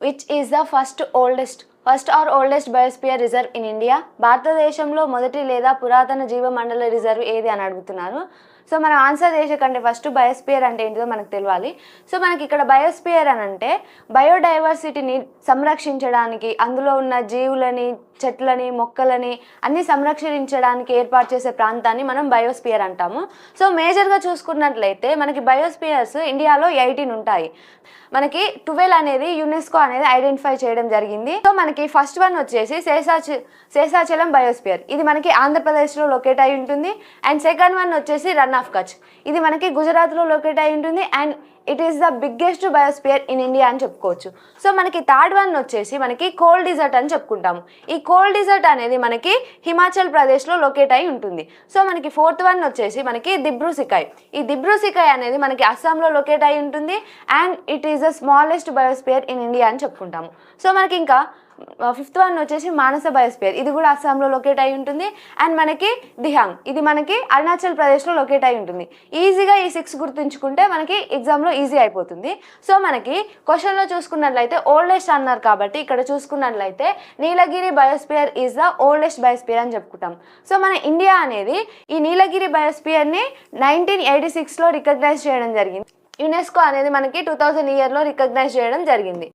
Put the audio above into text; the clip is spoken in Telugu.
Which is the first or oldest biosphere reserve in India? భారతదేశంలో మొదటి లేదా పురాతన జీవమండల రిజర్వ్ ఏది అని అడుగుతున్నారు. సో మనం ఆన్సర్ చేసే కంటే ఫస్ట్ బయోస్పియర్ అంటే ఏంటిదో మనకు తెలియాలి. సో మనకి ఇక్కడ బయోస్పియర్ అని అంటే బయోడైవర్సిటీని సంరక్షించడానికి, అందులో ఉన్న జీవులని, చెట్లని, మొక్కలని అన్ని సంరక్షించడానికి ఏర్పాటు చేసే ప్రాంతాన్ని మనం బయోస్పియర్ అంటాము. సో మేజర్గా చూసుకున్నట్లయితే మనకి బయోస్పియర్స్ ఇండియాలో 18 ఉంటాయి. మనకి 12 అనేది యునెస్కో అనేది ఐడెంటిఫై చేయడం జరిగింది. సో మనకి ఫస్ట్ వన్ వచ్చేసి శేషాచలం బయోస్పియర్, ఇది మనకి ఆంధ్రప్రదేశ్లో లొకేట్ అయి ఉంటుంది. అండ్ సెకండ్ వన్ వచ్చేసి రన్ ఆఫ్ కచ్, ఇది మనకి గుజరాత్లో లొకేట్ అయి ఉంటుంది. And it is the biggest biosphere in India అని చెప్పుకోవచ్చు. సో మనకి థర్డ్ వన్ వచ్చేసి మనకి కోల్డ్ డిజర్ట్ అని చెప్పుకుంటాము. ఈ కోల్డ్ డిజర్ట్ అనేది మనకి హిమాచల్ ప్రదేశ్లో లొకేట్ అయి ఉంటుంది. సో మనకి ఫోర్త్ వన్ వచ్చేసి మనకి దిబ్రూసికాయ్, ఈ దిబ్రూసికాయ్ అనేది మనకి అస్సాంలో లొకేట్ అయి ఉంటుంది. And it is the smallest biosphere in India అని చెప్పుకుంటాము. సో మనకి ఇంకా ఫిఫ్త్ వన్ వచ్చేసి మానస బయోస్పియర్, ఇది కూడా అస్సాంలో లొకేట్ అయి ఉంటుంది. అండ్ మనకి దిహాంగ్, ఇది మనకి అరుణాచల్ ప్రదేశ్లో లొకేట్ అయి ఉంటుంది. ఈజీగా ఈ 6 గుర్తుంచుకుంటే మనకి ఎగ్జామ్లో ఈజీ అయిపోతుంది. సో మనకి క్వశ్చన్లో చూసుకున్నట్లయితే ఓల్డెస్ట్ అన్నారు కాబట్టి ఇక్కడ చూసుకున్నట్లయితే Nilgiri biosphere is the oldest biosphere అని చెప్పుకుంటాం. సో మన ఇండియా అనేది ఈ నీలగిరి బయోస్పియర్ని 1986లో రికగ్నైజ్ చేయడం జరిగింది. యునెస్కో అనేది మనకి 2000 ఇయర్లో రికగ్నైజ్ చేయడం జరిగింది.